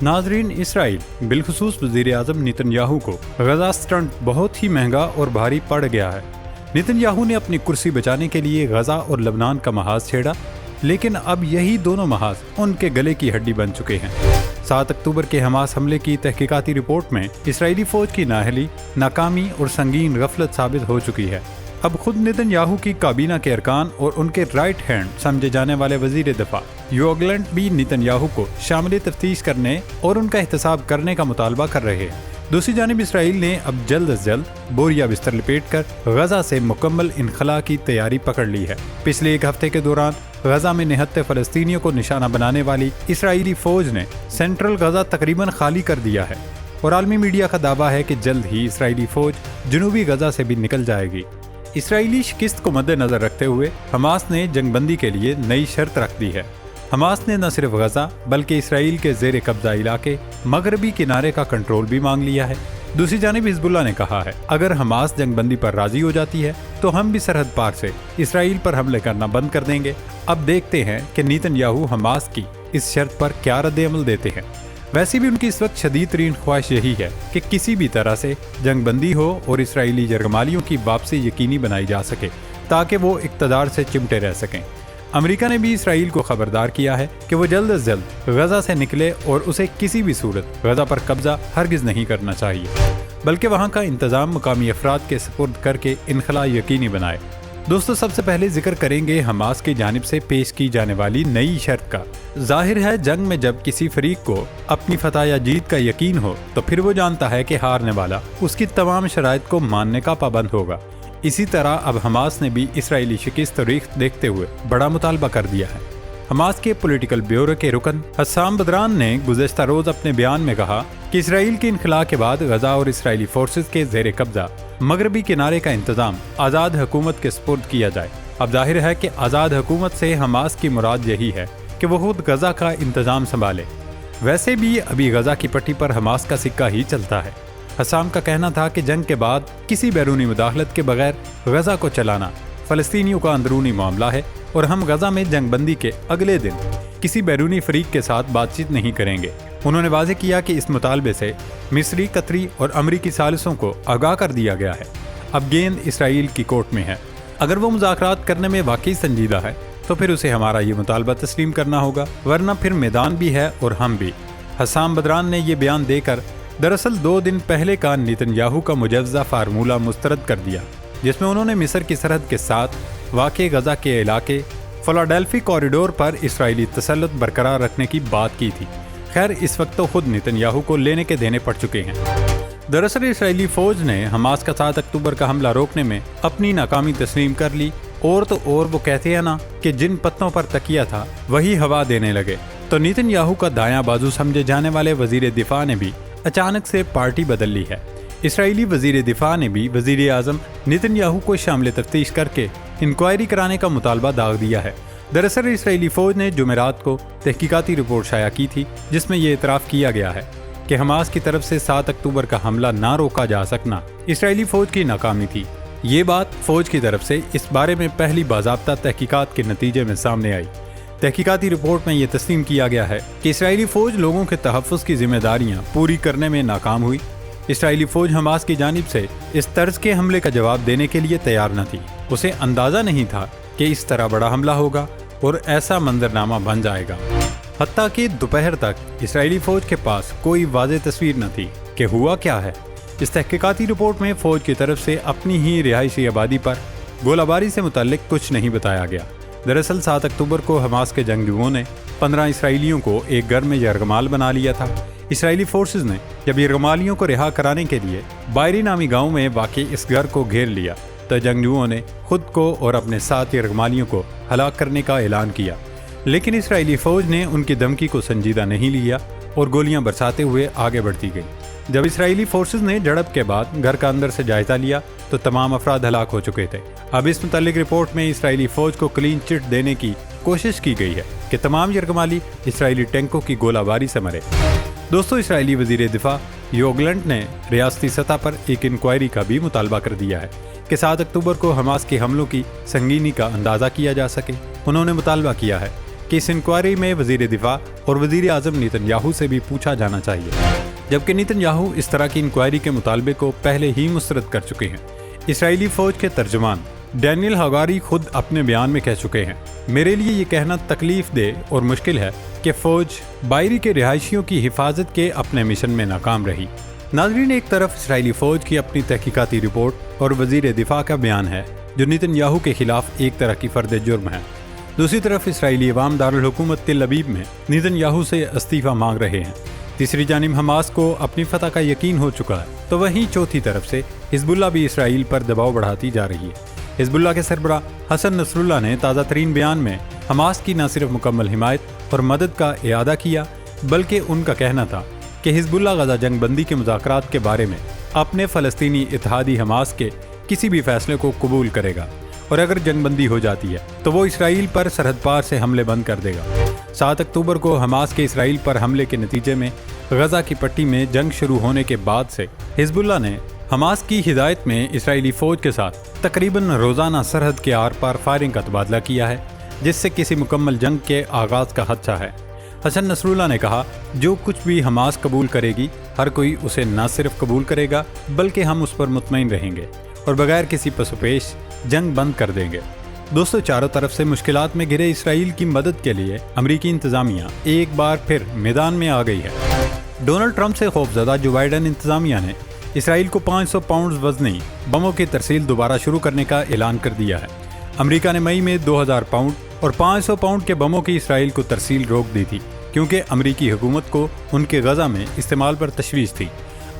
नाजरीन, इसराइल बिलखुसूस वज़ीर आज़म नेतन्याहू को गजा स्टंट बहुत ही महंगा और भारी पड़ गया है। नेतन्याहू ने अपनी कुर्सी बचाने के लिए गजा और लबनान का महाज छेड़ा, लेकिन अब यही दोनों महाज उनके गले की हड्डी बन चुके हैं। 7 अक्टूबर के हमास हमले की तहकीकाती रिपोर्ट में इसराइली फौज की नाअहली, नाकामी और संगीन गफलत साबित हो चुकी है। अब खुद नेतन्याहू की काबीना के अरकान और उनके राइट हैंड समझे जाने वाले वजीर दिफा योव गैलेंट भी नेतन्याहू को शामिल तफ्तीश करने और उनका एहतसाब करने का मुतालबा कर रहे हैं। दूसरी जानिब इसराइल ने अब जल्द अज जल्द बोरिया बिस्तर लपेटकर गजा से मुकम्मल इनखला की तैयारी पकड़ ली है। पिछले एक हफ्ते के दौरान गजा में निहत्ते फलस्तीनियों को निशाना बनाने वाली इसराइली फौज ने सेंट्रल गजा तकरीबन खाली कर दिया है और आलमी मीडिया का दावा है कि जल्द ही इसराइली फौज जनूबी गजा से भी निकल जाएगी। इसराइली शिकस्त को मद्देनजर रखते हुए हमास ने जंगबंदी के लिए नई शर्त रख दी है। हमास ने न सिर्फ गजा बल्कि इसराइल के जेर कब्जा इलाके मगरबी किनारे का कंट्रोल भी मांग लिया है। दूसरी जानिब हिजबुल्लाह ने कहा है, अगर हमास जंगबंदी पर राजी हो जाती है तो हम भी सरहद पार से इसराइल पर हमले करना बंद कर देंगे। अब देखते हैं कि नेतन्याहू हमास की इस शर्त पर क्या रद्द-ए-अमल देते हैं। वैसे भी उनकी इस वक्त शदीद तरीन ख्वाहिश यही है कि किसी भी तरह से जंगबंदी हो और इसराइली यरगमालियों की वापसी यकीनी बनाई जा सके ताकि वो इक़्तिदार से चिमटे रह सकें। अमेरिका ने भी इसराइल को खबरदार किया है कि वो जल्द अज जल्द गजा से निकले और उसे किसी भी सूरत गजा पर कब्जा हरगिज़ नहीं करना चाहिए, बल्कि वहाँ का इंतज़ाम मुकामी अफराद के सुपुर्द करके इनखला यकीनी बनाए। दोस्तों, सबसे पहले जिक्र करेंगे हमास की जानिब से पेश की जाने वाली नई शर्त का। जाहिर है, जंग में जब किसी फरीक को अपनी फतह या जीत का यकीन हो तो फिर वो जानता है कि हारने वाला उसकी तमाम शराइत को मानने का पाबंद होगा। इसी तरह अब हमास ने भी इसराइली शिकस्त देखते हुए बड़ा मुतालबा कर दिया है। हमास के पॉलिटिकल ब्यूरो के रुकन हस्साम बदरान ने गुज़श्ता रोज़ अपने बयान में कहा कि इसराइल के इनखला के बाद गजा और इसराइली फोर्सेस के ज़ेर कब्जा मगरबी किनारे का इंतज़ाम आज़ाद हुकूमत के सुपुर्द किया जाए। अब जाहिर है कि आज़ाद हुकूमत से हमास की मुराद यही है कि वो खुद गजा का इंतज़ाम संभाले। वैसे भी अभी गजा की पट्टी पर हमास का सिक्का ही चलता है। हस्साम का कहना था कि जंग के बाद किसी बैरूनी मुदाखलत के बगैर गजा को चलाना फ़लस्तीनियों का अंदरूनी मामला है और हम गजा में जंगबंदी के अगले दिन किसी बैरूनी फरीक के साथ बातचीत नहीं करेंगे। उन्होंने वाज़ेह किया कि इस मुतालबे से मिस्री, कतरी और अमरीकी सालिसों को आगाह कर दिया गया है। अब गेंद इसराइल की कोर्ट में है। अगर वो मुज़ाकरात करने में वाकई संजीदा है तो फिर उसे हमारा ये मुतालबा तस्लीम करना होगा, वरना फिर मैदान भी है और हम भी। हस्साम बदरान ने यह बयान देकर दरअसल 2 दिन पहले का नेतन्याहू का मुजव्वज़ा फार्मूला मुस्तरद कर दिया, जिसमें उन्होंने मिस्र की सरहद के साथ वाक़े गजा के इलाके फिलाडेल्फी कॉरिडोर पर इसराइली तसल्लुत बरकरार रखने की बात की थी। खैर, इस वक्त तो खुद नेतन्याहू को लेने के देने पड़ चुके हैं। दरअसल इसराइली फ़ौज ने हमास का 7 अक्टूबर का हमला रोकने में अपनी नाकामी तस्लीम कर ली और तो और वो कहते हैं ना कि जिन पत्तों पर तकिया था वही हवा देने लगे। तो नेतन्याहू का दायां बाजू समझे जाने वाले वज़ीर दिफा ने भी अचानक से पार्टी बदल ली है। इसराइली वज़ीर दिफा ने भी वज़ीर आज़म नेतन्याहू को शामिल तफ्तीश करके इंक्वायरी कराने का मुतालबा दाग दिया है। दरअसल इसराइली फ़ौज ने जुमेरात को तहकीकाती रिपोर्ट शाया की थी, जिसमें यह इतराफ़ किया गया है कि हमास की तरफ से 7 अक्टूबर का हमला ना रोका जा सकना इसराइली फ़ौज की नाकामी थी। ये बात फ़ौज की तरफ से इस बारे में पहली बाज़ाब्ता तहकीकात के नतीजे में सामने आई। तहकीकाती रिपोर्ट में यह तस्लीम किया गया है कि इसराइली फ़ौज लोगों के तहफ़्फ़ुज़ की जिम्मेदारियाँ पूरी करने में नाकाम हुई। इसराइली फ़ौज हमास की जानिब से इस तर्ज के हमले का जवाब देने के लिए तैयार न थी। उसे अंदाज़ा नहीं था कि इस तरह बड़ा हमला होगा और ऐसा मंजरनामा बन जाएगा। हत्ता कि दोपहर तक इसराइली फ़ौज के पास कोई वाज़ेह तस्वीर न थी कि हुआ क्या है। इस तहकीकाती रिपोर्ट में फ़ौज की तरफ से अपनी ही रिहायशी आबादी पर गोलाबारी से मुतल्लिक कुछ नहीं बताया गया। दरअसल 7 अक्टूबर को हमास के जंगजुओं ने 15 इसराइलियों को एक घर में यरगमाल बना लिया था। इसराइली फोर्सेस ने जब यरगमालियों को रिहा कराने के लिए बायरी नामी गांव में वाक़ई इस घर को घेर लिया तो जंगजुओं ने खुद को और अपने 7 यरगमालियों को हलाक करने का ऐलान किया, लेकिन इसराइली फ़ौज ने उनकी धमकी को संजीदा नहीं लिया और गोलियां बरसाते हुए आगे बढ़ती गई। जब इसराइली फोर्सेस ने झड़प के बाद घर का अंदर से जायजा लिया तो तमाम अफराद हलाक हो चुके थे। अब इस मुतालिक रिपोर्ट में इसराइली फ़ौज को क्लीन चिट देने की कोशिश की गई है कि तमाम यरगमाली इसराइली टैंकों की गोलाबारी से मरे। दोस्तों, इसराइली वज़ीर दिफा योव गैलेंट ने रियासती सतह पर एक इंक्वायरी का भी मुतालबा कर दिया है कि 7 अक्टूबर को हमास के हमलों की संगीनी का अंदाज़ा किया जा सके। उन्होंने मुतालबा किया है کہ اس انکوائری میں وزیر دفاع اور وزیر اعظم نیتن یاہو سے بھی پوچھا جانا چاہیے، جبکہ نیتن یاہو اس طرح کی انکوائری کے مطالبے کو پہلے ہی مسترد کر چکے ہیں۔ اسرائیلی فوج کے ترجمان ڈینیل ہاگاری خود اپنے بیان میں کہہ چکے ہیں، میرے لیے یہ کہنا تکلیف دہ اور مشکل ہے کہ فوج باحری کے رہائشیوں کی حفاظت کے اپنے مشن میں ناکام رہی۔ ناظرین، ایک طرف اسرائیلی فوج کی اپنی تحقیقاتی رپورٹ اور وزیر دفاع کا بیان ہے جو نیتن یاہو کے خلاف ایک طرح کی فرد جرم ہے، دوسری طرف اسرائیلی عوام دارالحکومت تل ابیب میں نیتن یاہو سے استعفیٰ مانگ رہے ہیں، تیسری جانب حماس کو اپنی فتح کا یقین ہو چکا ہے، تو وہیں چوتھی طرف سے حزب اللہ بھی اسرائیل پر دباؤ بڑھاتی جا رہی ہے۔ حزب اللہ کے سربراہ حسن نصر اللہ نے تازہ ترین بیان میں حماس کی نہ صرف مکمل حمایت اور مدد کا اعادہ کیا، بلکہ ان کا کہنا تھا کہ حزب اللہ غزہ جنگ بندی کے مذاکرات کے بارے میں اپنے فلسطینی اتحادی حماس کے کسی بھی فیصلے کو قبول کرے گا، اور اگر جنگ بندی ہو جاتی ہے تو وہ اسرائیل پر سرحد پار سے حملے بند کر دے گا۔ 7 اکتوبر کو حماس کے اسرائیل پر حملے کے نتیجے میں غزہ کی پٹی میں جنگ شروع ہونے کے بعد سے حزب اللہ نے حماس کی ہدایت میں اسرائیلی فوج کے ساتھ تقریباً روزانہ سرحد کے آر پار فائرنگ کا تبادلہ کیا ہے، جس سے کسی مکمل جنگ کے آغاز کا خدشہ ہے۔ حسن نصر اللہ نے کہا، جو کچھ بھی حماس قبول کرے گی ہر کوئی اسے نہ صرف قبول کرے گا بلکہ ہم اس پر مطمئن رہیں گے اور بغیر کسی پس و پیش جنگ بند کر دیں گے۔ دوستو، چاروں طرف سے مشکلات میں گھرے اسرائیل کی مدد کے لیے امریکی انتظامیہ ایک بار پھر میدان میں آ گئی ہے۔ ڈونلڈ ٹرمپ سے خوفزدہ جو بائیڈن انتظامیہ نے اسرائیل کو 500 پاؤنڈز وزنی بموں کی ترسیل دوبارہ شروع کرنے کا اعلان کر دیا ہے۔ امریکہ نے مئی میں 2000 پاؤنڈ اور 500 پاؤنڈ کے بموں کی اسرائیل کو ترسیل روک دی تھی، کیونکہ امریکی حکومت کو ان کے غزہ میں استعمال پر تشویش تھی۔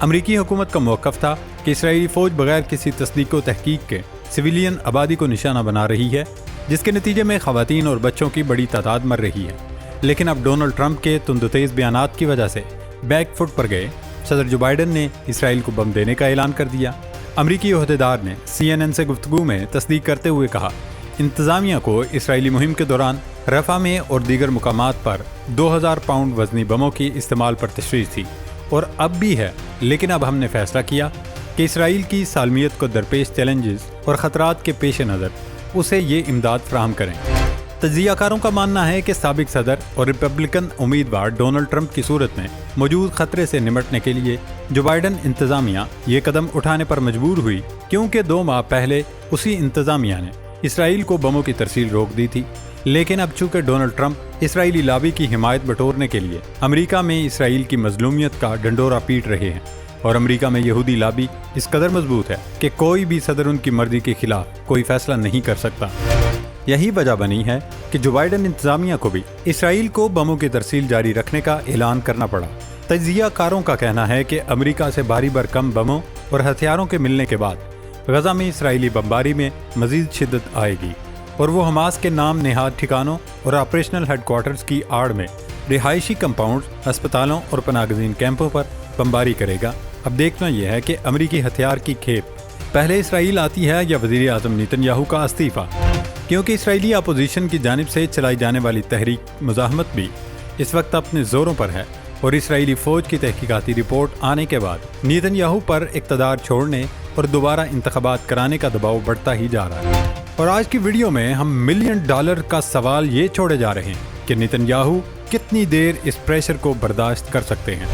امریکی حکومت کا موقف تھا کہ اسرائیلی فوج بغیر کسی تصدیق و تحقیق کے سویلین آبادی کو نشانہ بنا رہی ہے، جس کے نتیجے میں خواتین اور بچوں کی بڑی تعداد مر رہی ہے۔ لیکن اب ڈونلڈ ٹرمپ کے تند و تیز بیانات کی وجہ سے بیک فٹ پر گئے صدر جو بائیڈن نے اسرائیل کو بم دینے کا اعلان کر دیا۔ امریکی عہدیدار نے CNN سے گفتگو میں تصدیق کرتے ہوئے کہا، انتظامیہ کو اسرائیلی مہم کے دوران رفح میں اور دیگر مقامات پر 2000 پاؤنڈ وزنی بموں کی استعمال پر تشویش تھی، اور اب بھی ہے، لیکن اب ہم نے فیصلہ کیا کہ اسرائیل کی سالمیت کو درپیش چیلنجز اور خطرات کے پیش نظر اسے یہ امداد فراہم کریں۔ تجزیہ کاروں کا ماننا ہے کہ سابق صدر اور ریپبلکن امیدوار ڈونلڈ ٹرمپ کی صورت میں موجود خطرے سے نمٹنے کے لیے جو بائیڈن انتظامیہ یہ قدم اٹھانے پر مجبور ہوئی، کیونکہ 2 ماہ پہلے اسی انتظامیہ نے اسرائیل کو بموں کی ترسیل روک دی تھی۔ لیکن اب چونکہ ڈونلڈ ٹرمپ اسرائیلی لابی کی حمایت بٹورنے کے لیے امریکہ میں اسرائیل کی مظلومیت کا ڈنڈورا پیٹ رہے ہیں، اور امریکہ میں یہودی لابی اس قدر مضبوط ہے کہ کوئی بھی صدر ان کی مرضی کے خلاف کوئی فیصلہ نہیں کر سکتا۔ یہی وجہ بنی ہے کہ جو بائیڈن انتظامیہ کو بھی اسرائیل کو بموں کی ترسیل جاری رکھنے کا اعلان کرنا پڑا۔ تجزیہ کاروں کا کہنا ہے کہ امریکہ سے بھاری بھرکم بموں اور ہتھیاروں کے ملنے کے بعد غزہ میں اسرائیلی بمباری میں مزید شدت آئے گی، اور وہ حماس کے نام نہاد ٹھکانوں اور آپریشنل ہیڈ کوارٹرز کی آڑ میں رہائشی کمپاؤنڈز، ہسپتالوں اور پناہ گزین کیمپوں پر بمباری کرے گا۔ اب دیکھنا یہ ہے کہ امریکی ہتھیار کی کھیپ پہلے اسرائیل آتی ہے یا وزیر اعظم نیتن یاہو کا استعفیٰ، کیونکہ اسرائیلی اپوزیشن کی جانب سے چلائی جانے والی تحریک مزاحمت بھی اس وقت اپنے زوروں پر ہے، اور اسرائیلی فوج کی تحقیقاتی رپورٹ آنے کے بعد نیتن یاہو پر اقتدار چھوڑنے اور دوبارہ انتخابات کرانے کا دباؤ بڑھتا ہی جا رہا ہے۔ اور آج کی ویڈیو میں ہم $1 ملین کا سوال یہ چھوڑے جا رہے ہیں کہ نیتن یاہو کتنی دیر اس پریشر کو برداشت کر سکتے ہیں۔